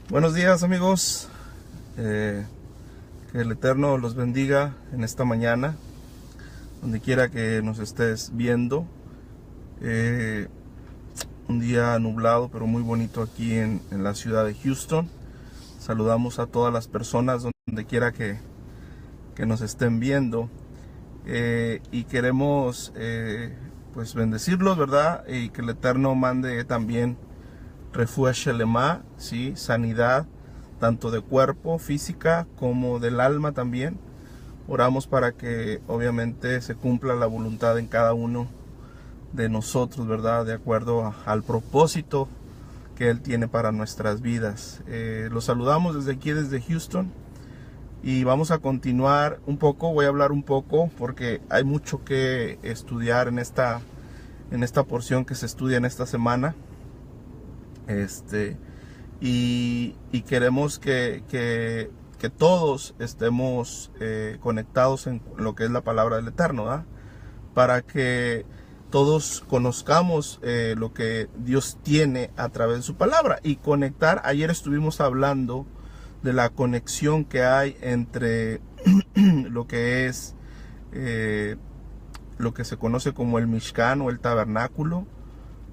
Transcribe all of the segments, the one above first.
Buenos días, amigos. Que el Eterno los bendiga en esta mañana, donde quiera que nos estés viendo. Un día nublado, pero muy bonito aquí en la ciudad de Houston. Saludamos a todas las personas donde quiera que nos estén viendo. Y queremos pues bendecirlos, ¿verdad? Y que el Eterno mande también Refuah Shelema, ¿sí? Sanidad, tanto de cuerpo, física, como del alma también. Oramos para que obviamente se cumpla la voluntad en cada uno de nosotros, ¿verdad? De acuerdo al propósito que Él tiene para nuestras vidas. Los saludamos desde aquí, desde Houston. Y vamos a continuar un poco, voy a hablar un poco, porque hay mucho que estudiar en esta porción que se estudia en esta semana. Y queremos que todos estemos conectados en lo que es la palabra del Eterno, ¿verdad? Para que todos conozcamos lo que Dios tiene a través de su palabra y conectar. Ayer estuvimos hablando de la conexión que hay entre lo que es lo que se conoce como el Mishkan o el tabernáculo,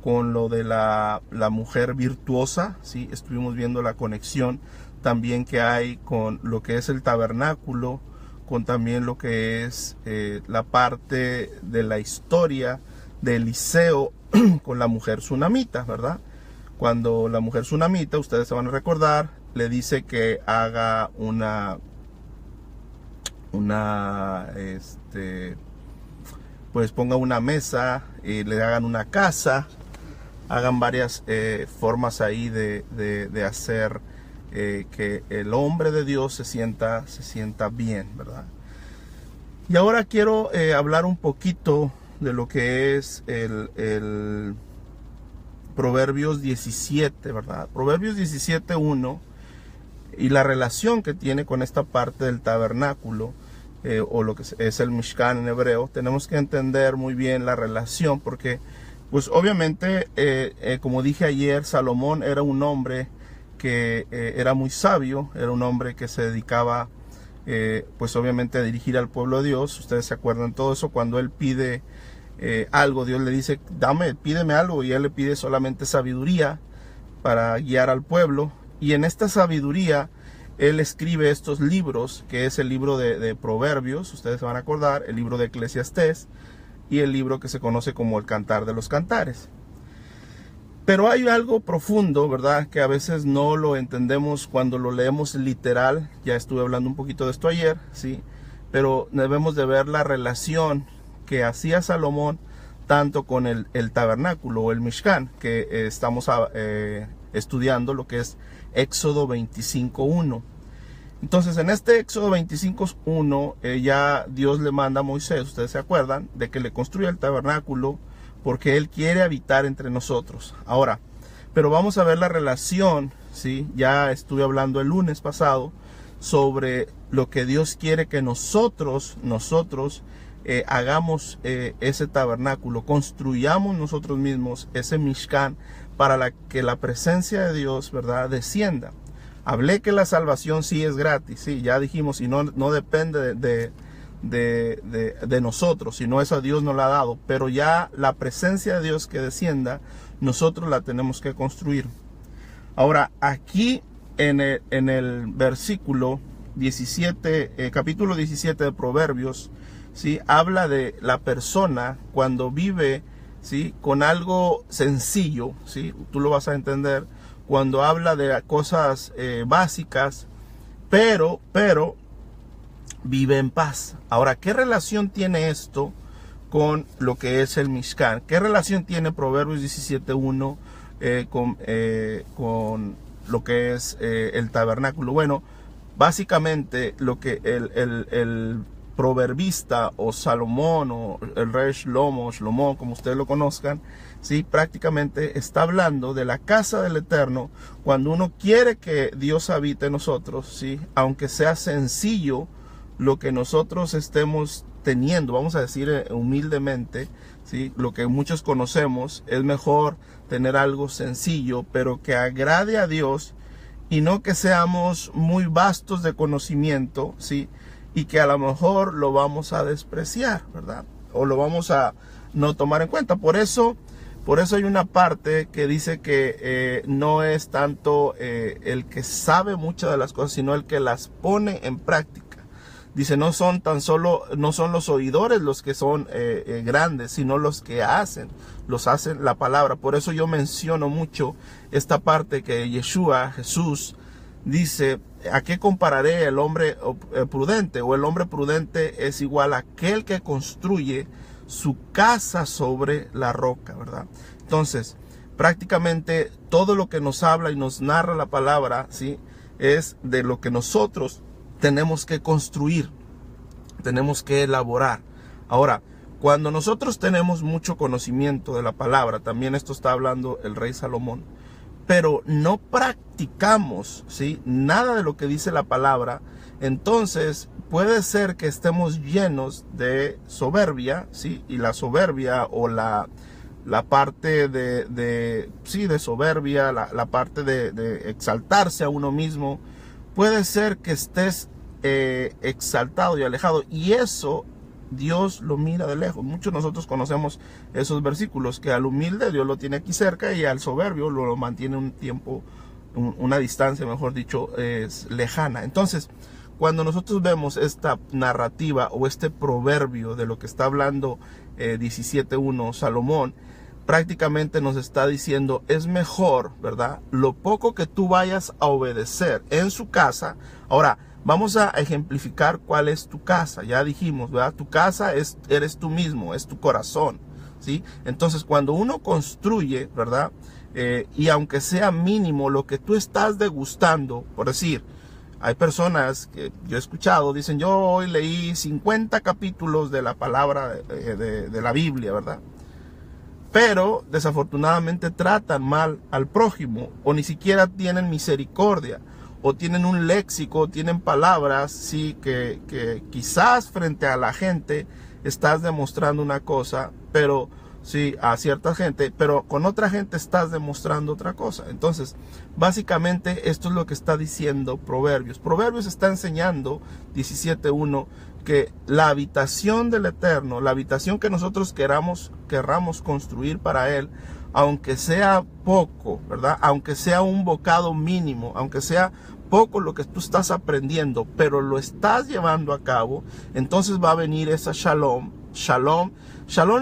con lo de la mujer virtuosa, ¿sí? Estuvimos viendo la conexión también que hay con lo que es el tabernáculo, con también lo que es la parte de la historia de Eliseo con la mujer sunamita, ¿verdad? Cuando la mujer sunamita, ustedes se van a recordar, le dice que haga pues ponga una mesa, y le hagan una casa, hagan varias formas ahí de hacer que el hombre de Dios se sienta bien, ¿verdad? Y ahora quiero hablar un poquito de lo que es el Proverbios 17, ¿verdad? Proverbios 17:1 y la relación que tiene con esta parte del tabernáculo, o lo que es el Mishkan en hebreo. Tenemos que entender muy bien la relación, porque pues obviamente, como dije ayer, Salomón era un hombre que era muy sabio, era un hombre que se dedicaba pues obviamente a dirigir al pueblo de Dios. Ustedes se acuerdan todo eso, cuando él pide algo, Dios le dice, pídeme algo, y él le pide solamente sabiduría para guiar al pueblo. Y en esta sabiduría él escribe estos libros, que es el libro de Proverbios, ustedes se van a acordar, el libro de Eclesiastés, y el libro que se conoce como el Cantar de los Cantares. Pero hay algo profundo, ¿verdad?, que a veces no lo entendemos cuando lo leemos literal. Ya estuve hablando un poquito de esto ayer, ¿sí? Pero debemos de ver la relación que hacía Salomón tanto con el tabernáculo o el Mishkan, que estamos estudiando, lo que es Éxodo 25:1. Entonces, en este Éxodo 25:1, ya Dios le manda a Moisés, ustedes se acuerdan, de que le construya el tabernáculo, porque Él quiere habitar entre nosotros. Ahora, pero vamos a ver la relación, ¿sí? Ya estuve hablando el lunes pasado sobre lo que Dios quiere que nosotros hagamos ese tabernáculo, construyamos nosotros mismos ese Mishkan, para que la presencia de Dios, ¿verdad?, descienda. Hablé que la salvación sí es gratis, sí, ya dijimos, y no depende de nosotros, sino eso Dios nos la ha dado, pero ya la presencia de Dios que descienda, nosotros la tenemos que construir. Ahora, aquí en el versículo 17, capítulo 17 de Proverbios, ¿sí?, habla de la persona cuando vive, ¿sí?, con algo sencillo, ¿sí?, tú lo vas a entender, cuando habla de cosas básicas, pero vive en paz. Ahora, ¿qué relación tiene esto con lo que es el Mishkan? ¿Qué relación tiene Proverbios 17:1 con lo que es el tabernáculo? Bueno, básicamente lo que el proverbista o Salomón o el rey Shlomo, como ustedes lo conozcan, ¿sí?, prácticamente está hablando de la casa del Eterno. Cuando uno quiere que Dios habite en nosotros, ¿sí?, aunque sea sencillo lo que nosotros estemos teniendo, vamos a decir humildemente, ¿sí?, lo que muchos conocemos, es mejor tener algo sencillo, pero que agrade a Dios y no que seamos muy vastos de conocimiento, ¿sí? Y que a lo mejor lo vamos a despreciar, ¿verdad? O lo vamos a no tomar en cuenta. Por eso hay una parte que dice que no es tanto el que sabe muchas de las cosas, sino el que las pone en práctica. Dice, no son los oidores los que son grandes, sino los que hacen la palabra. Por eso yo menciono mucho esta parte que Jesús, dice, ¿a qué compararé el hombre prudente? O el hombre prudente es igual a aquel que construye su casa sobre la roca, ¿verdad? Entonces, prácticamente todo lo que nos habla y nos narra la palabra, ¿sí? Es de lo que nosotros tenemos que construir, tenemos que elaborar. Ahora, cuando nosotros tenemos mucho conocimiento de la palabra, también esto está hablando el rey Salomón, pero no practicamos, ¿sí? Nada de lo que dice la palabra, entonces puede ser que estemos llenos de soberbia, ¿sí? Y la soberbia o la parte de soberbia, la parte de exaltarse a uno mismo, puede ser que estés exaltado y alejado, y eso Dios lo mira de lejos. Muchos de nosotros conocemos esos versículos, que al humilde Dios lo tiene aquí cerca y al soberbio lo mantiene un tiempo, una distancia, mejor dicho, lejana. Entonces, cuando nosotros vemos esta narrativa o este proverbio de lo que está hablando 17:1 Salomón, prácticamente nos está diciendo, es mejor, ¿verdad? Lo poco que tú vayas a obedecer en su casa. Ahora, vamos a ejemplificar cuál es tu casa. Ya dijimos, ¿verdad? Tu casa eres tú mismo, es tu corazón, ¿sí? Entonces, cuando uno construye, ¿verdad? Y aunque sea mínimo lo que tú estás degustando, por decir, hay personas que yo he escuchado, dicen, yo hoy leí 50 capítulos de la palabra de la Biblia, ¿verdad? Pero desafortunadamente tratan mal al prójimo, o ni siquiera tienen misericordia, o tienen un léxico, tienen palabras, sí, que quizás frente a la gente estás demostrando una cosa, pero sí, a cierta gente, pero con otra gente estás demostrando otra cosa. Entonces, básicamente esto es lo que está diciendo Proverbios. Proverbios está enseñando, 17:1, que la habitación del Eterno, la habitación que nosotros querramos construir para Él, aunque sea poco, ¿verdad? Aunque sea un bocado mínimo, aunque sea poco lo que tú estás aprendiendo, pero lo estás llevando a cabo, entonces va a venir esa shalom. Shalom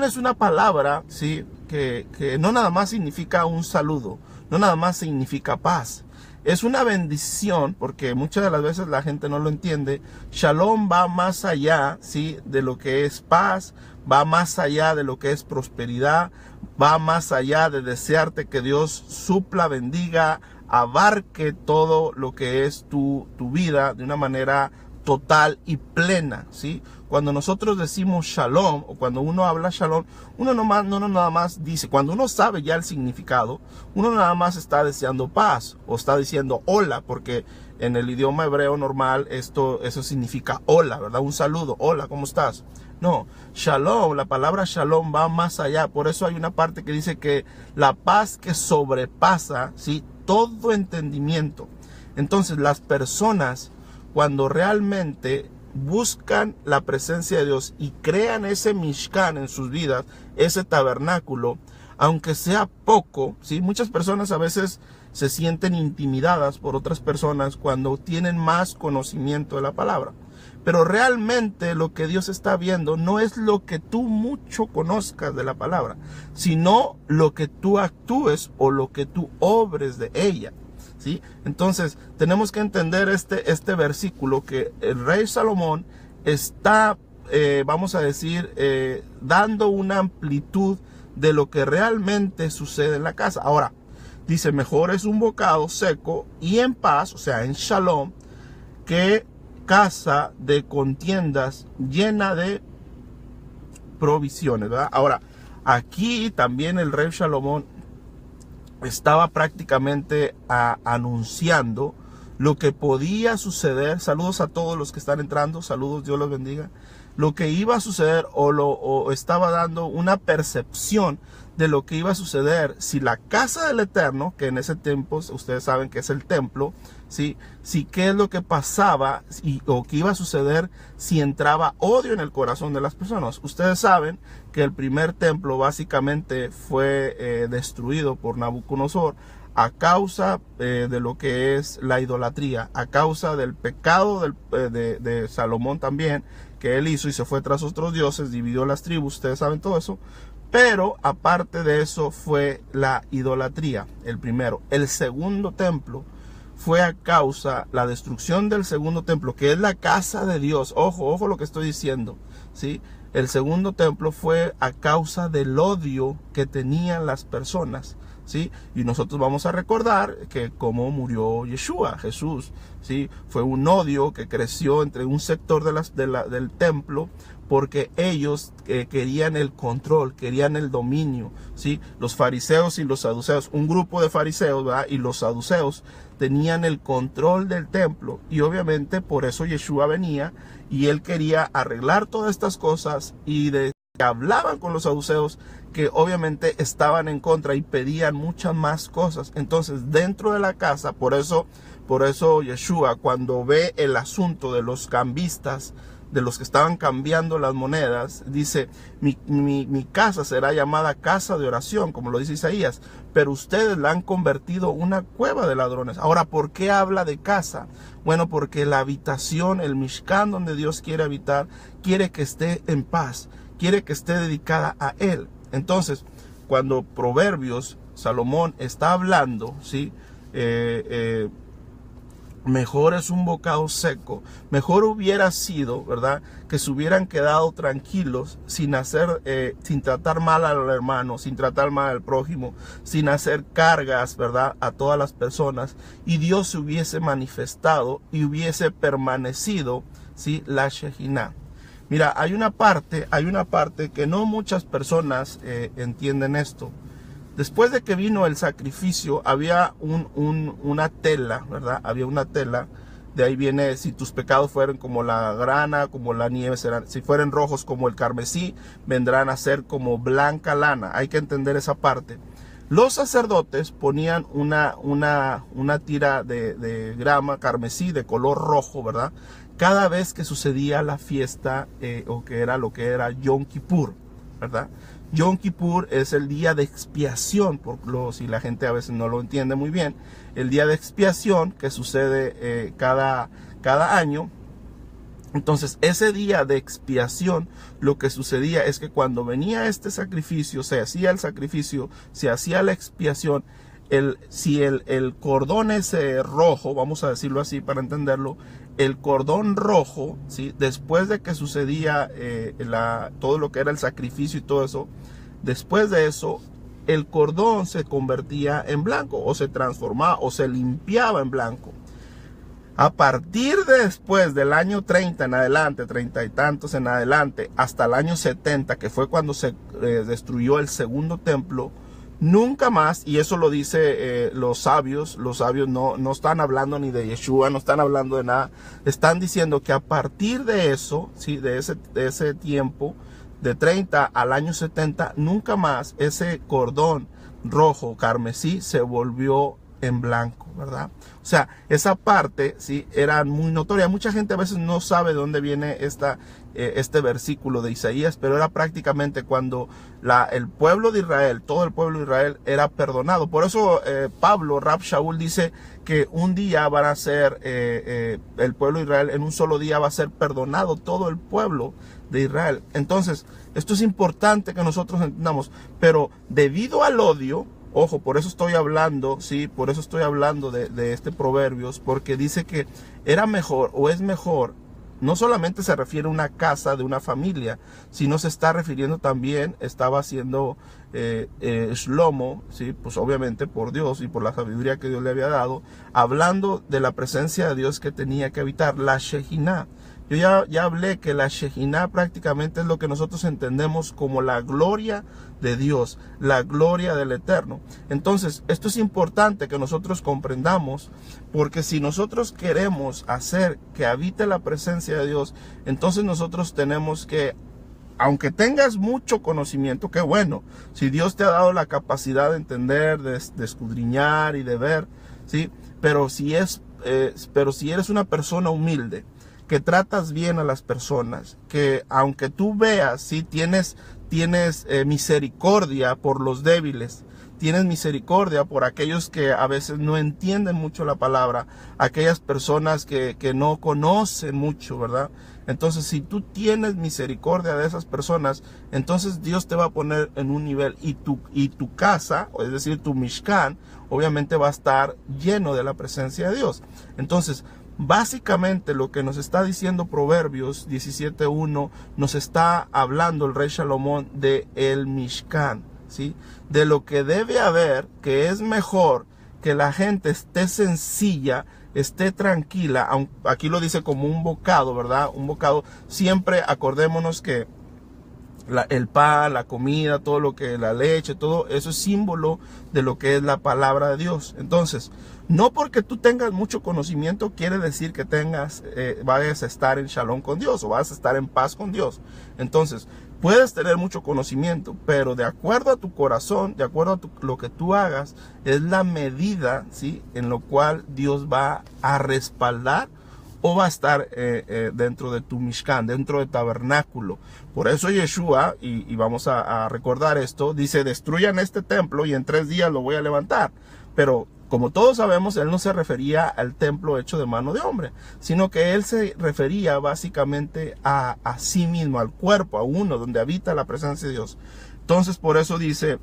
es una palabra, ¿sí? que no nada más significa un saludo, no nada más significa paz. Es una bendición, porque muchas de las veces la gente no lo entiende. Shalom va más allá, ¿sí? de lo que es paz, va más allá de lo que es prosperidad, va más allá de desearte que Dios supla, bendiga, abarque todo lo que es tu vida de una manera total y plena, ¿sí? Cuando nosotros decimos shalom, o cuando uno habla shalom, uno no nada más dice, cuando uno sabe ya el significado, uno nada más está deseando paz, o está diciendo hola, porque en el idioma hebreo normal eso significa hola, ¿verdad? Un saludo, hola, ¿cómo estás? No, shalom, la palabra shalom va más allá. Por eso hay una parte que dice que la paz que sobrepasa, ¿sí? todo entendimiento. Entonces las personas, cuando realmente buscan la presencia de Dios y crean ese Mishkan en sus vidas, ese tabernáculo, aunque sea poco, ¿sí? Muchas personas a veces se sienten intimidadas por otras personas cuando tienen más conocimiento de la palabra. Pero realmente lo que Dios está viendo no es lo que tú mucho conozcas de la palabra, sino lo que tú actúes o lo que tú obres de ella, ¿sí? Entonces tenemos que entender este versículo, que el rey Salomón está, vamos a decir, dando una amplitud de lo que realmente sucede en la casa. Ahora, dice, mejor es un bocado seco y en paz, o sea, en shalom, que casa de contiendas llena de provisiones, ¿verdad? Ahora, aquí también el rey Salomón estaba prácticamente anunciando lo que podía suceder. Saludos a todos los que están entrando, saludos, Dios los bendiga. lo que iba a suceder o estaba dando una percepción de lo que iba a suceder si la casa del Eterno, que en ese tiempo ustedes saben que es el templo, ¿sí? Qué es lo que pasaba o qué iba a suceder si entraba odio en el corazón de las personas. Ustedes saben que el primer templo básicamente fue destruido por Nabucodonosor a causa de lo que es la idolatría, a causa del pecado de Salomón también, que él hizo y se fue tras otros dioses, dividió las tribus, ustedes saben todo eso. Pero aparte de eso fue la idolatría, el primero. El segundo templo fue a causa, la destrucción del segundo templo, que es la casa de Dios. Ojo lo que estoy diciendo, ¿sí? El segundo templo fue a causa del odio que tenían las personas, ¿sí? Y nosotros vamos a recordar que cómo murió Yeshua, Jesús, ¿sí? Fue un odio que creció entre un sector del templo, porque ellos querían el control, querían el dominio, ¿sí? Los fariseos y los saduceos, un grupo de fariseos, ¿verdad? Y los saduceos tenían el control del templo, y obviamente por eso Yeshua venía y él quería arreglar todas estas cosas, y de que hablaban con los saduceos, que obviamente estaban en contra y pedían muchas más cosas. Entonces dentro de la casa, por eso Yeshua, cuando ve el asunto de los cambistas, de los que estaban cambiando las monedas, dice: mi casa será llamada casa de oración, como lo dice Isaías, pero ustedes la han convertido una cueva de ladrones. Ahora, ¿por qué habla de casa? Bueno, porque la habitación, el Mishkan donde Dios quiere habitar, quiere que esté en paz, quiere que esté dedicada a Él. Entonces, cuando Proverbios, Salomón está hablando, ¿sí? Mejor es un bocado seco, mejor hubiera sido, ¿verdad?, que se hubieran quedado tranquilos sin tratar mal al hermano, sin tratar mal al prójimo, sin hacer cargas, ¿verdad?, a todas las personas, y Dios se hubiese manifestado y hubiese permanecido, ¿sí?, la Shejinah. Mira, hay una parte que no muchas personas entienden esto. Después de que vino el sacrificio, había una tela, ¿verdad? Había una tela. De ahí viene: si tus pecados fueran como la grana, como la nieve serán. Si fueren rojos como el carmesí, vendrán a ser como blanca lana. Hay que entender esa parte. Los sacerdotes ponían una tira de grama carmesí de color rojo, ¿verdad?, cada vez que sucedía la fiesta o que era lo que era Yom Kippur, ¿verdad? Yom Kippur es el día de expiación, si la gente a veces no lo entiende muy bien, el día de expiación que sucede cada año. Entonces, ese día de expiación, lo que sucedía es que cuando venía este sacrificio, se hacía el sacrificio, se hacía la expiación, si el cordón ese rojo, vamos a decirlo así para entenderlo, el cordón rojo, ¿sí?, después de que sucedía todo lo que era el sacrificio y todo eso, después de eso, el cordón se convertía en blanco, o se transformaba, o se limpiaba en blanco. A partir de después del año 30 en adelante, 30 y tantos en adelante, hasta el año 70, que fue cuando se destruyó el segundo templo, nunca más, y eso lo dice los sabios no están hablando ni de Yeshua, no están hablando de nada, están diciendo que a partir de eso, ¿sí?, de ese tiempo, de 30 al año 70, nunca más ese cordón rojo carmesí se volvió en blanco, ¿verdad? O sea, esa parte, sí, era muy notoria. Mucha gente a veces no sabe de dónde viene este versículo de Isaías, pero era prácticamente cuando el pueblo de Israel, todo el pueblo de Israel era perdonado. Por eso Pablo, Rab Shaul, dice que un día van a ser, el pueblo de Israel en un solo día va a ser perdonado, todo el pueblo de Israel. Entonces, esto es importante que nosotros entendamos, pero debido al odio, ojo, por eso estoy hablando, sí, por eso estoy hablando de este Proverbios, porque dice que era mejor o es mejor. No solamente se refiere a una casa de una familia, sino se está refiriendo también, estaba haciendo Shlomo, ¿sí?, pues obviamente por Dios y por la sabiduría que Dios le había dado, hablando de la presencia de Dios que tenía que habitar, la Shejinah. Yo ya hablé que la Shejinah prácticamente es lo que nosotros entendemos como la gloria de Dios, la gloria del Eterno. Entonces, esto es importante que nosotros comprendamos, porque si nosotros queremos hacer que habite la presencia de Dios, entonces nosotros tenemos que, aunque tengas mucho conocimiento, qué bueno, si Dios te ha dado la capacidad de entender, de escudriñar y de ver, ¿sí? Pero si eres una persona humilde, que tratas bien a las personas, que aunque tú veas, ¿sí? tienes misericordia por los débiles, tienes misericordia por aquellos que a veces no entienden mucho la palabra, aquellas personas que no conocen mucho, ¿verdad? Entonces, si tú tienes misericordia de esas personas, entonces Dios te va a poner en un nivel, y tu casa, es decir, tu Mishkan, obviamente va a estar lleno de la presencia de Dios. Entonces, básicamente lo que nos está diciendo Proverbios 17:1, nos está hablando el rey Salomón de el Mishkan, ¿sí? De lo que debe haber, que es mejor que la gente esté sencilla, esté tranquila. Aquí lo dice como un bocado, ¿verdad? Un bocado. Siempre acordémonos que el pan, la comida, todo lo que la leche, todo eso es símbolo de lo que es la palabra de Dios. Entonces, no porque tú tengas mucho conocimiento quiere decir que vayas a estar en shalom con Dios o vas a estar en paz con Dios. Entonces, puedes tener mucho conocimiento, pero de acuerdo a tu corazón, de acuerdo a lo que tú hagas, es la medida, ¿sí?, en lo cual Dios va a respaldar o va a estar dentro de tu Mishkan, dentro del tabernáculo. Por eso Yeshua, y vamos a recordar esto, dice: destruyan este templo y en 3 días lo voy a levantar. Pero como todos sabemos, él no se refería al templo hecho de mano de hombre, sino que él se refería básicamente a sí mismo, al cuerpo, a uno, donde habita la presencia de Dios. Entonces, por eso dice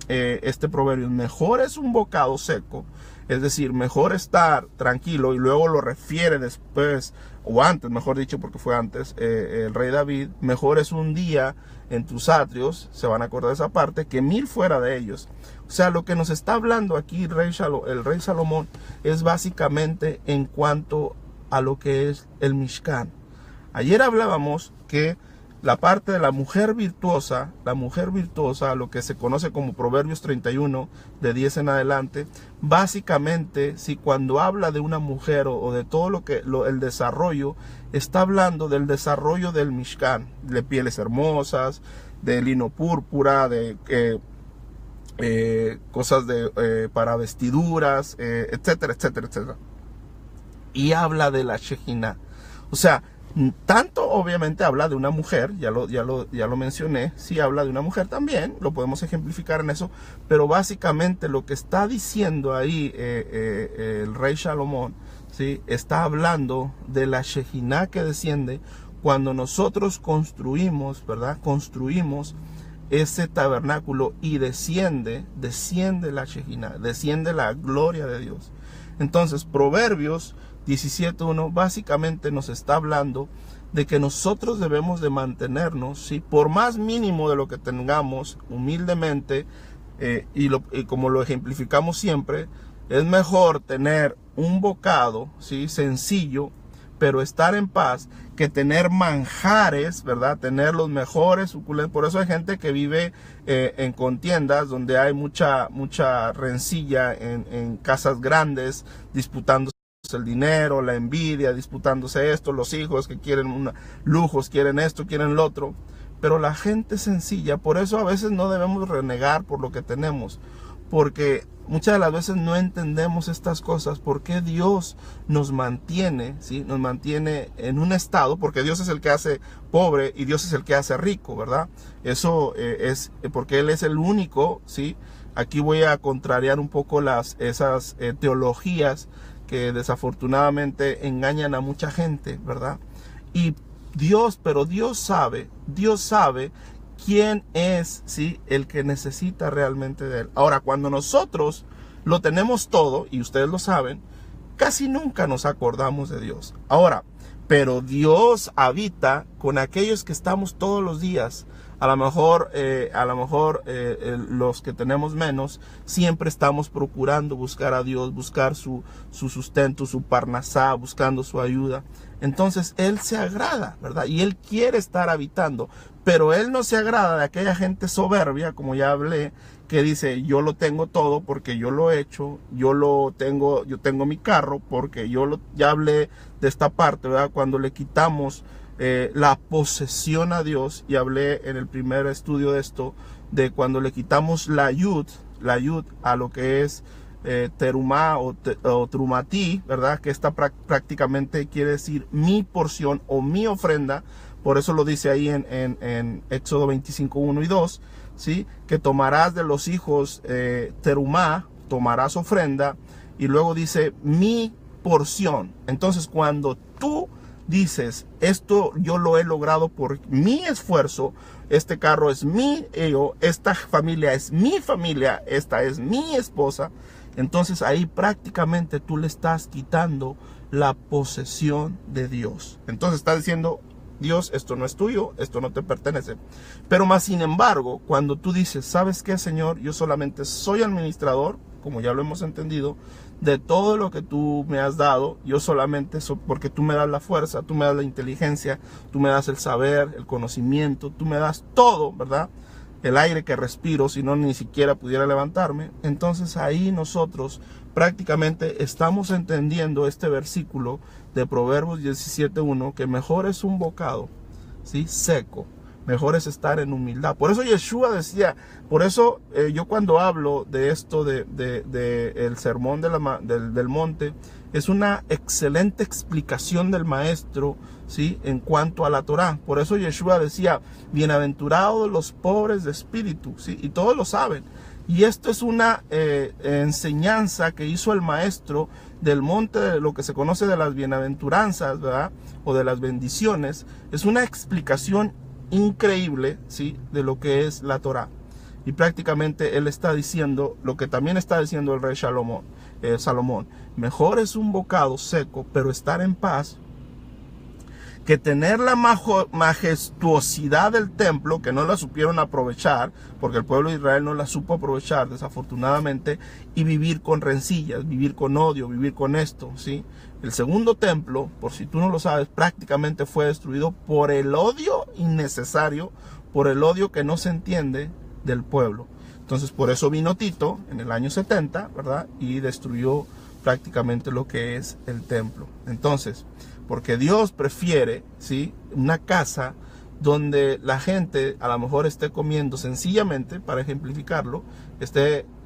este proverbio: mejor es un bocado seco, es decir, mejor estar tranquilo, y luego lo refiere después, o antes, mejor dicho, porque fue antes, el rey David: mejor es un día en tus atrios, se van a acordar de esa parte, que 1000 fuera de ellos. O sea, lo que nos está hablando aquí el rey Salomón es básicamente en cuanto a lo que es el Mishkan. Ayer hablábamos que la parte de la mujer virtuosa, lo que se conoce como Proverbios 31, de 10 en adelante, básicamente, si cuando habla de una mujer o de todo el desarrollo, está hablando del desarrollo del Mishkan, de pieles hermosas, de lino púrpura, de cosas para vestiduras, etcétera, etcétera, etcétera. Y habla de la Shejinah. O sea, tanto obviamente habla de una mujer, ya lo mencioné, sí habla de una mujer también, lo podemos ejemplificar en eso, pero básicamente lo que está diciendo ahí el rey Salomón, ¿sí?, está hablando de la Shejinah que desciende cuando nosotros construimos, ¿verdad? Construimos ese tabernáculo y desciende la Shejinah, desciende la gloria de Dios. Entonces, Proverbios 17:1 básicamente nos está hablando de que nosotros debemos de mantenernos, ¿sí?, por más mínimo de lo que tengamos, humildemente, y como lo ejemplificamos siempre, es mejor tener un bocado, ¿sí?, sencillo, pero estar en paz, que tener manjares, ¿verdad? Tener los mejores suculentos. Por eso hay gente que vive en contiendas donde hay mucha rencilla en casas grandes, disputándose el dinero, la envidia, disputándose esto, los hijos que quieren lujos, quieren esto, quieren lo otro. Pero la gente sencilla, por eso a veces no debemos renegar por lo que tenemos, porque muchas de las veces no entendemos estas cosas, porque Dios nos mantiene, ¿sí?, nos mantiene en un estado, porque Dios es el que hace pobre y Dios es el que hace rico, ¿verdad? Eso es porque Él es el único, ¿sí? Aquí voy a contrariar un poco esas teologías que desafortunadamente engañan a mucha gente, ¿verdad? Pero Dios sabe quién es, ¿sí?, el que necesita realmente de Él. Ahora, cuando nosotros lo tenemos todo, y ustedes lo saben, casi nunca nos acordamos de Dios. Ahora, pero Dios habita con aquellos que estamos todos los días A lo mejor los que tenemos menos, siempre estamos procurando buscar a Dios, buscar su sustento, su parnasá, buscando su ayuda. Entonces Él se agrada, ¿verdad? Y Él quiere estar habitando, pero Él no se agrada de aquella gente soberbia, como ya hablé, que dice, yo lo tengo todo porque yo lo he hecho, yo tengo mi carro porque ya hablé de esta parte, ¿verdad? Cuando le quitamos la posesión a Dios, y hablé en el primer estudio de esto, de cuando le quitamos la yud a lo que es terumá o trumatí, ¿verdad? Que esta prácticamente quiere decir mi porción o mi ofrenda. Por eso lo dice ahí en Éxodo 25, 1 y 2, ¿sí? Que tomarás de los hijos terumá, tomarás ofrenda, y luego dice mi porción. Entonces cuando tú dices, esto yo lo he logrado por mi esfuerzo, este carro es mío, esta familia es mi familia, esta es mi esposa, entonces ahí prácticamente tú le estás quitando la posesión de Dios. Entonces estás diciendo, Dios, esto no es tuyo, esto no te pertenece. Pero más sin embargo, cuando tú dices, ¿sabes qué, Señor? Yo solamente soy administrador, como ya lo hemos entendido, de todo lo que tú me has dado. Yo solamente porque tú me das la fuerza, tú me das la inteligencia, tú me das el saber, el conocimiento, tú me das todo, ¿verdad? El aire que respiro, si no ni siquiera pudiera levantarme. Entonces ahí nosotros prácticamente estamos entendiendo este versículo de Proverbios 17:1, que mejor es un bocado, ¿sí?, seco, mejor es estar en humildad. Por eso Yeshua decía, por eso yo cuando hablo de esto, de el sermón del monte, es una excelente explicación del maestro, ¿sí?, en cuanto a la Torá. Por eso Yeshua decía, bienaventurados los pobres de espíritu, ¿sí?, y todos lo saben. Y esto es una enseñanza que hizo el maestro del monte, de lo que se conoce de las bienaventuranzas, ¿verdad?, o de las bendiciones. Es una explicación increíble, ¿sí?, de lo que es la Torá. Y prácticamente él está diciendo lo que también está diciendo el rey Salomón. Mejor es un bocado seco, pero estar en paz, que tener la majestuosidad del templo, que no la supieron aprovechar, porque el pueblo de Israel no la supo aprovechar, desafortunadamente, y vivir con rencillas, vivir con odio, vivir con esto, ¿sí? El segundo templo, por si tú no lo sabes, prácticamente fue destruido por el odio innecesario, por el odio que no se entiende del pueblo. Entonces, por eso vino Tito en el año 70, ¿verdad? Y destruyó prácticamente lo que es el templo. Entonces, porque Dios prefiere, ¿sí?, una casa donde la gente a lo mejor esté comiendo sencillamente, para ejemplificarlo,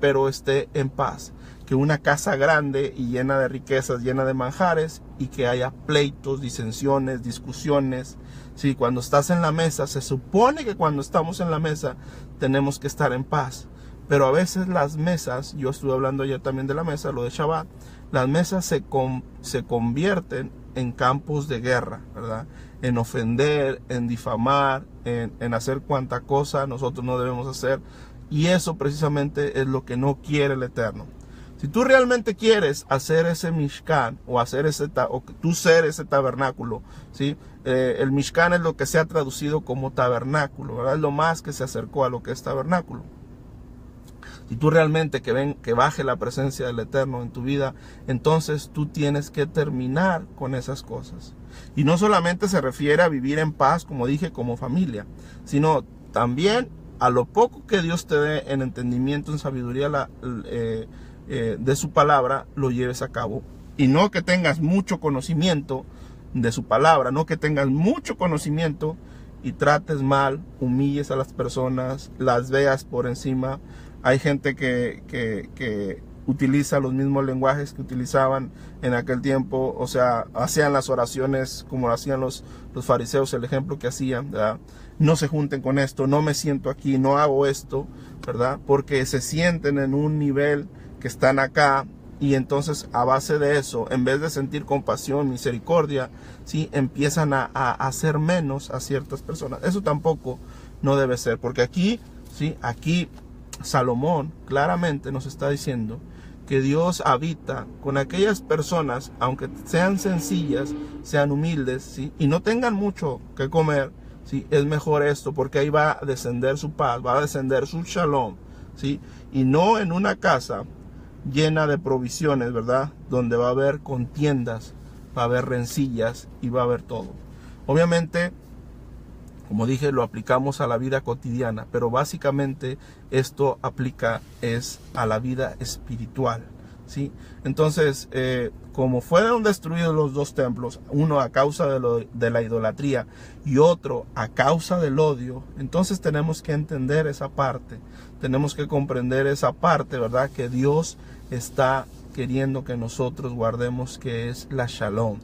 pero esté en paz, que una casa grande y llena de riquezas, llena de manjares, y que haya pleitos, disensiones, discusiones. Sí, cuando estás en la mesa, se supone que cuando estamos en la mesa tenemos que estar en paz, pero a veces las mesas, yo estuve hablando ayer también de la mesa, lo de Shabbat, las mesas se convierten en campos de guerra, ¿verdad? En ofender, en difamar, en hacer cuanta cosa nosotros no debemos hacer. Y eso precisamente es lo que no quiere el Eterno. Si tú realmente quieres hacer ese Mishkan, o hacer o tú ser ese tabernáculo, ¿sí? El Mishkan es lo que se ha traducido como tabernáculo, ¿verdad? Es lo más que se acercó a lo que es tabernáculo. Si tú realmente que baje la presencia del Eterno en tu vida, entonces tú tienes que terminar con esas cosas. Y no solamente se refiere a vivir en paz, como dije, como familia, sino también a lo poco que Dios te dé en entendimiento, en sabiduría de su palabra, lo lleves a cabo. Y no que tengas mucho conocimiento de su palabra, no que tengas mucho conocimiento y trates mal, humilles a las personas, las veas por encima. Hay gente que utiliza los mismos lenguajes que utilizaban en aquel tiempo, o sea, hacían las oraciones como hacían los fariseos, el ejemplo que hacían, ¿verdad? No se junten con esto, no me siento aquí, no hago esto, ¿verdad? Porque se sienten en un nivel que están acá, y entonces a base de eso, en vez de sentir compasión, misericordia, ¿sí?, empiezan a hacer menos a ciertas personas. Eso tampoco no debe ser, porque aquí, ¿sí?, aquí Salomón claramente nos está diciendo que Dios habita con aquellas personas, aunque sean sencillas, sean humildes, ¿sí?, y no tengan mucho que comer, ¿sí? Es mejor esto, porque ahí va a descender su paz, va a descender su shalom, ¿sí? Y no en una casa llena de provisiones, ¿verdad? Donde va a haber contiendas, va a haber rencillas y va a haber todo. Obviamente, como dije, lo aplicamos a la vida cotidiana, pero básicamente esto aplica a la vida espiritual, ¿sí? Entonces, como fueron destruidos los dos templos, uno a causa de la idolatría y otro a causa del odio, entonces tenemos que entender esa parte, tenemos que comprender esa parte, ¿verdad? Que Dios está queriendo que nosotros guardemos, que es la shalom.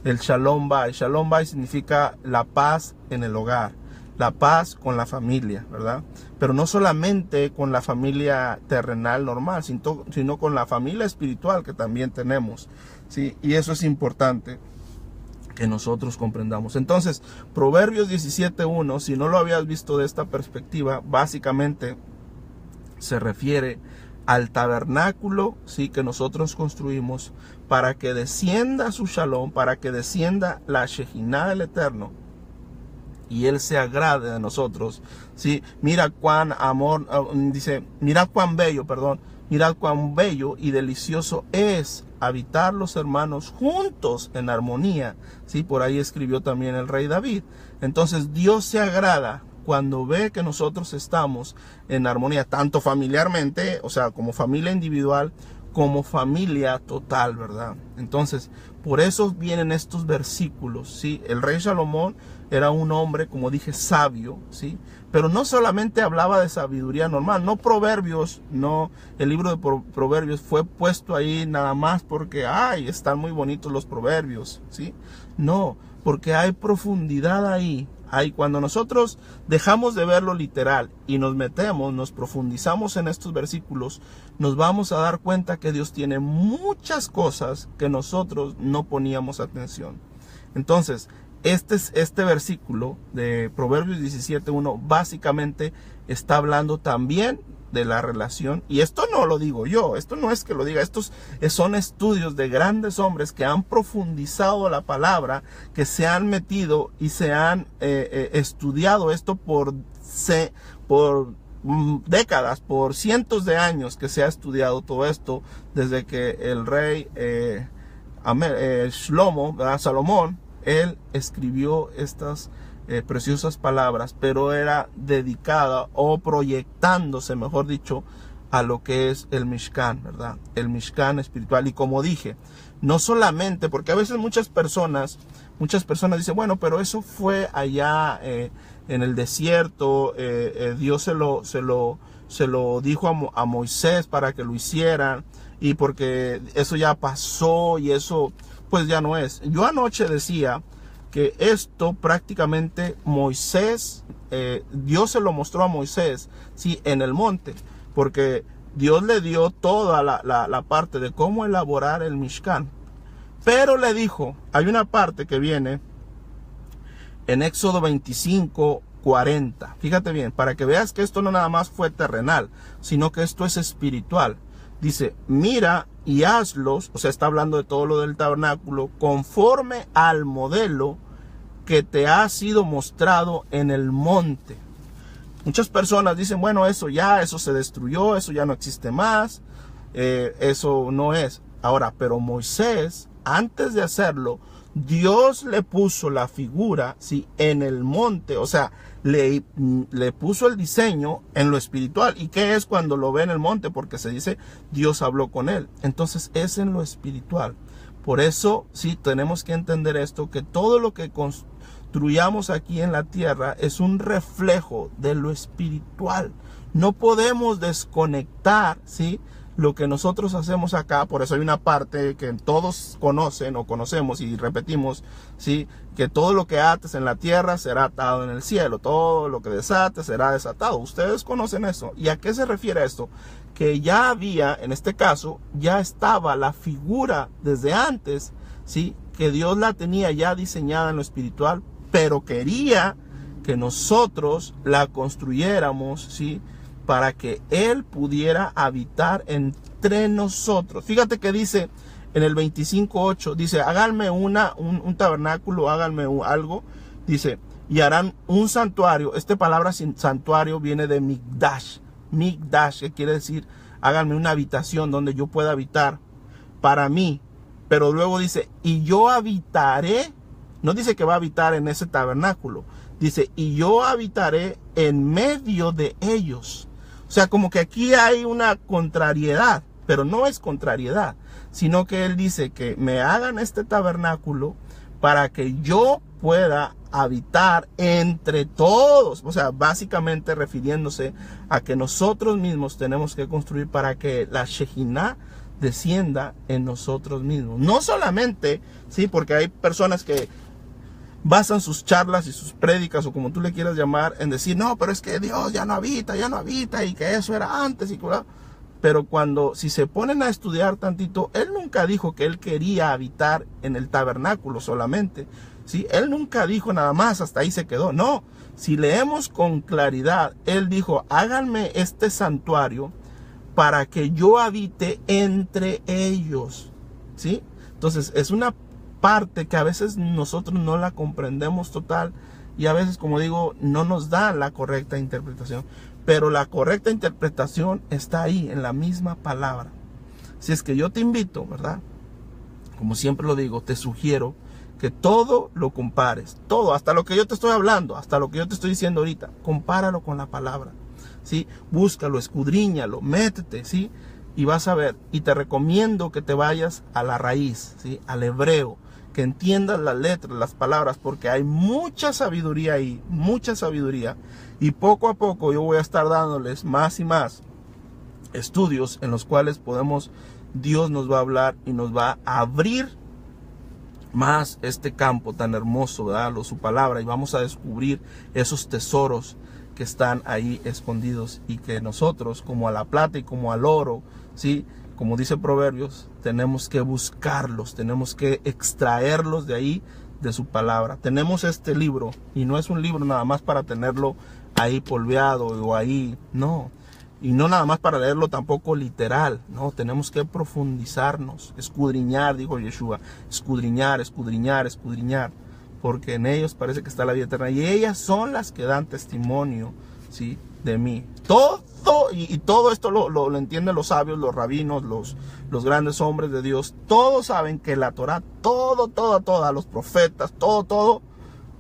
El shalom bay. Shalom bay significa la paz en el hogar, la paz con la familia, ¿verdad? Pero no solamente con la familia terrenal normal, sino con la familia espiritual que también tenemos, ¿sí? Y eso es importante que nosotros comprendamos. Entonces, Proverbios 17:1, si no lo habías visto de esta perspectiva, básicamente se refiere al tabernáculo, sí, que nosotros construimos para que descienda su shalom, para que descienda la Shejinah del Eterno y Él se agrade de nosotros, sí. Mirad cuán bello y delicioso es habitar los hermanos juntos en armonía, sí. Por ahí escribió también el rey David. Entonces Dios se agrada cuando ve que nosotros estamos en armonía, tanto familiarmente, o sea, como familia individual, como familia total, ¿verdad? Entonces, por eso vienen estos versículos, ¿sí? El rey Salomón era un hombre, como dije, sabio, ¿sí? Pero no solamente hablaba de sabiduría normal, no Proverbios, no, el libro de Proverbios fue puesto ahí nada más porque, ay, están muy bonitos los proverbios, ¿sí? No, porque hay profundidad ahí. Cuando nosotros dejamos de verlo literal y nos profundizamos en estos versículos, nos vamos a dar cuenta que Dios tiene muchas cosas que nosotros no poníamos atención. Entonces, este versículo de Proverbios 17:1 básicamente está hablando también de la relación, y esto no lo digo yo, esto no es que lo diga, estos son estudios de grandes hombres que han profundizado la palabra, que se han metido y se han estudiado esto por décadas, por cientos de años que se ha estudiado todo esto, desde que el rey Salomón, él escribió estas preciosas palabras, pero era dedicada o proyectándose, mejor dicho, a lo que es el Mishkan, ¿verdad? El Mishkan espiritual. Y como dije, no solamente, porque a veces muchas personas dicen, bueno, pero eso fue allá en el desierto, Dios se lo dijo a Moisés para que lo hicieran, y porque eso ya pasó y eso pues ya no es. Yo anoche decía que esto prácticamente Moisés, Dios se lo mostró a Moisés, sí, en el monte, porque Dios le dio toda la parte de cómo elaborar el Mishkan. Pero le dijo, hay una parte que viene en Éxodo 25:40. Fíjate bien, para que veas que esto no nada más fue terrenal, sino que esto es espiritual. Dice, mira y hazlos, o sea, está hablando de todo lo del tabernáculo, conforme al modelo que te ha sido mostrado en el monte. Muchas personas dicen, bueno, eso se destruyó, eso ya no existe más, eso no es. Ahora, pero Moisés, antes de hacerlo, Dios le puso la figura, ¿sí?, en el monte, o sea, le puso el diseño en lo espiritual. ¿Y qué es cuando lo ve en el monte? Porque se dice, Dios habló con él. Entonces es en lo espiritual. Por eso, sí, tenemos que entender esto, que todo lo que construyamos aquí en la tierra es un reflejo de lo espiritual. No podemos desconectar, ¿sí?, lo que nosotros hacemos acá. Por eso hay una parte que todos conocen o conocemos y repetimos, ¿sí?, que todo lo que ates en la tierra será atado en el cielo, todo lo que desates será desatado. Ustedes conocen eso. ¿Y a qué se refiere esto? Que ya había, en este caso, ya estaba la figura desde antes, ¿sí?, que Dios la tenía ya diseñada en lo espiritual, pero quería que nosotros la construyéramos, ¿sí?, para que Él pudiera habitar entre nosotros. Fíjate que dice en el 25:8, dice, háganme un tabernáculo, háganme algo. Dice, y harán un santuario. Esta palabra santuario viene de Mikdash. Mikdash, que quiere decir, háganme una habitación donde yo pueda habitar para mí. Pero luego dice, y yo habitaré. No dice que va a habitar en ese tabernáculo. Dice, y yo habitaré en medio de ellos. O sea, como que aquí hay una contrariedad, pero no es contrariedad, sino que él dice que me hagan este tabernáculo para que yo pueda habitar entre todos. O sea, básicamente refiriéndose a que nosotros mismos tenemos que construir para que la Shejinah descienda en nosotros mismos. No solamente, sí, porque hay personas que basan sus charlas y sus prédicas, o como tú le quieras llamar, en decir, no, pero es que Dios ya no habita, y que eso era antes, y claro. Pero si se ponen a estudiar tantito, él nunca dijo que él quería habitar en el tabernáculo solamente, ¿sí? Él nunca dijo nada más, hasta ahí se quedó. No, si leemos con claridad, él dijo, háganme este santuario para que yo habite entre ellos, ¿sí? Entonces, es una parte que a veces nosotros no la comprendemos total, y a veces, como digo, no nos da la correcta interpretación. Pero la correcta interpretación está ahí, en la misma palabra. Si es que yo te invito, ¿verdad? Como siempre lo digo, te sugiero que todo lo compares. Todo, hasta lo que yo te estoy hablando, hasta lo que yo te estoy diciendo ahorita, compáralo con la palabra, ¿sí? Búscalo, escudriñalo, métete, ¿sí? Y vas a ver. Y te recomiendo que te vayas a la raíz, ¿sí? Al hebreo. Que entiendas las letras, las palabras, porque hay mucha sabiduría ahí, mucha sabiduría. Y poco a poco yo voy a estar dándoles más y más estudios en los cuales Dios nos va a hablar y nos va a abrir más este campo tan hermoso, ¿verdad? Su palabra, y vamos a descubrir esos tesoros que están ahí escondidos, y que nosotros, como a la plata y como al oro, ¿sí? Como dice Proverbios, tenemos que buscarlos, tenemos que extraerlos de ahí, de su palabra. Tenemos este libro, y no es un libro nada más para tenerlo ahí polveado o ahí, no. Y no nada más para leerlo tampoco literal, no. Tenemos que profundizarnos, escudriñar, dijo Yeshua, escudriñar, escudriñar, escudriñar, porque en ellos parece que está la vida eterna, y ellas son las que dan testimonio, ¿sí? De mí. Y todo esto lo entienden los sabios, los rabinos, los grandes hombres de Dios. Todos saben que la Torah, toda, los profetas, todo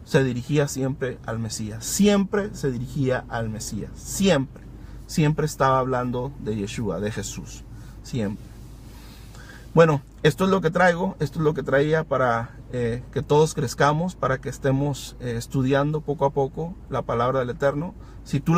se dirigía siempre al Mesías. Siempre se dirigía al Mesías. Siempre estaba hablando de Yeshua, de Jesús. Siempre. Bueno, esto es lo que traigo, esto es lo que traía para que todos crezcamos, para que estemos estudiando poco a poco la palabra del Eterno. Si tú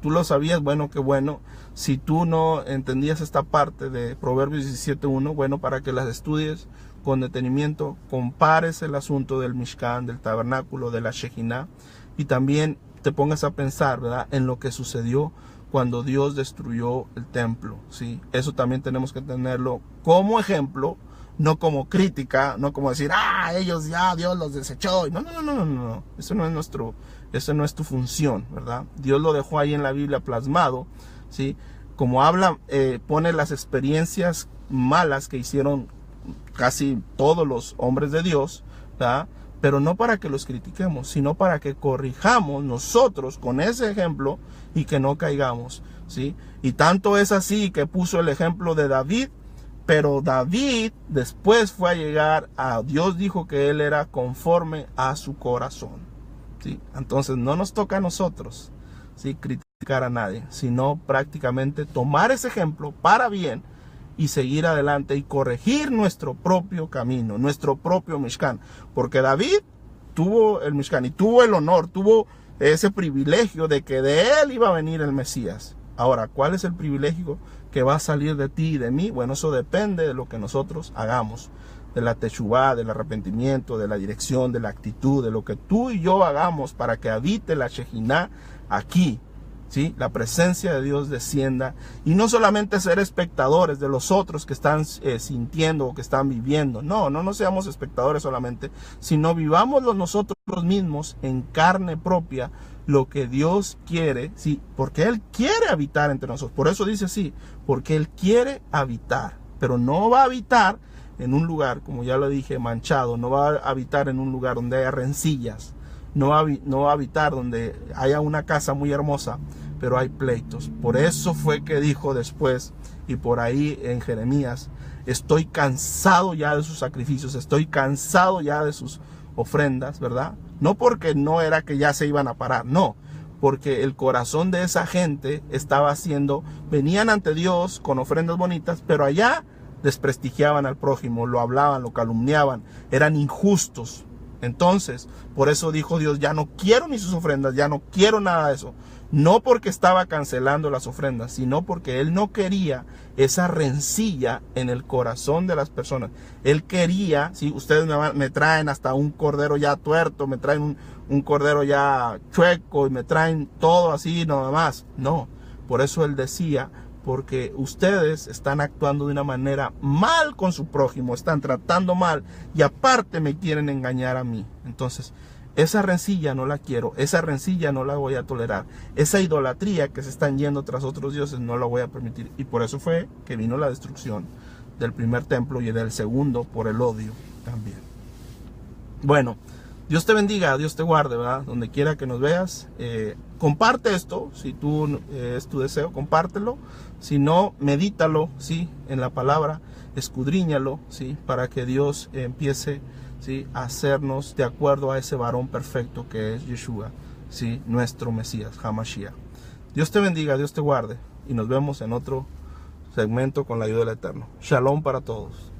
lo sabías, bueno, qué bueno. Si tú no entendías esta parte de Proverbios 17:1, bueno, para que las estudies con detenimiento, compares el asunto del Mishkan, del tabernáculo, de la Shejinah, y también te pongas a pensar, ¿verdad?, en lo que sucedió cuando Dios destruyó el templo, ¿sí? Eso también tenemos que tenerlo como ejemplo, no como crítica, no como decir, ellos ya, Dios los desechó. No. Eso no es tu función, ¿verdad? Dios lo dejó ahí en la Biblia plasmado, ¿sí? Como habla, pone las experiencias malas que hicieron casi todos los hombres de Dios, ¿verdad? Pero no para que los critiquemos, sino para que corrijamos nosotros con ese ejemplo y que no caigamos, ¿sí? Y tanto es así que puso el ejemplo de David, pero David después fue a llegar a Dios, dijo que él era conforme a su corazón, ¿sí? Entonces no nos toca a nosotros, ¿sí?, criticar a nadie, sino prácticamente tomar ese ejemplo para bien y seguir adelante y corregir nuestro propio camino, nuestro propio Mishkan. Porque David tuvo el Mishkan y tuvo el honor, tuvo ese privilegio de que de él iba a venir el Mesías. Ahora, ¿cuál es el privilegio que va a salir de ti y de mí? Bueno, eso depende de lo que nosotros hagamos, de la teshuvá, del arrepentimiento, de la dirección, de la actitud, de lo que tú y yo hagamos para que habite la Shejinah aquí, ¿sí? La presencia de Dios descienda, y no solamente ser espectadores de los otros que están sintiendo o que están viviendo. No seamos espectadores solamente, sino vivámoslo nosotros mismos en carne propia lo que Dios quiere, ¿sí? Porque Él quiere habitar entre nosotros. Por eso dice sí, porque Él quiere habitar, pero no va a habitar en un lugar, como ya lo dije, manchado. No va a habitar en un lugar donde haya rencillas. no va a habitar donde haya una casa muy hermosa, pero hay pleitos. Por eso fue que dijo después, y por ahí en Jeremías, estoy cansado ya de sus sacrificios, estoy cansado ya de sus ofrendas, ¿verdad? No porque no era que ya se iban a parar, no, porque el corazón de esa gente estaba haciendo, venían ante Dios con ofrendas bonitas, pero allá desprestigiaban al prójimo, lo hablaban, lo calumniaban, eran injustos. Entonces, por eso dijo Dios, ya no quiero ni sus ofrendas, ya no quiero nada de eso. No porque estaba cancelando las ofrendas, sino porque Él no quería esa rencilla en el corazón de las personas. Él quería, si ustedes me traen hasta un cordero ya tuerto, me traen un cordero ya chueco y me traen todo así nada más. No, por eso Él decía, porque ustedes están actuando de una manera mal con su prójimo, están tratando mal y aparte me quieren engañar a mí. Entonces, esa rencilla no la quiero, esa rencilla no la voy a tolerar, esa idolatría que se están yendo tras otros dioses no la voy a permitir. Y por eso fue que vino la destrucción del primer templo y del segundo por el odio también. Bueno, Dios te bendiga, Dios te guarde, ¿verdad? Donde quiera que nos veas, comparte esto, si tú es tu deseo, compártelo. Si no, medítalo, ¿sí? En la palabra, escudriñalo, ¿sí? Para que Dios empiece, ¿sí? A hacernos de acuerdo a ese varón perfecto que es Yeshua, ¿sí? Nuestro Mesías, Hamashiach. Dios te bendiga, Dios te guarde. Y nos vemos en otro segmento con la ayuda del Eterno. Shalom para todos.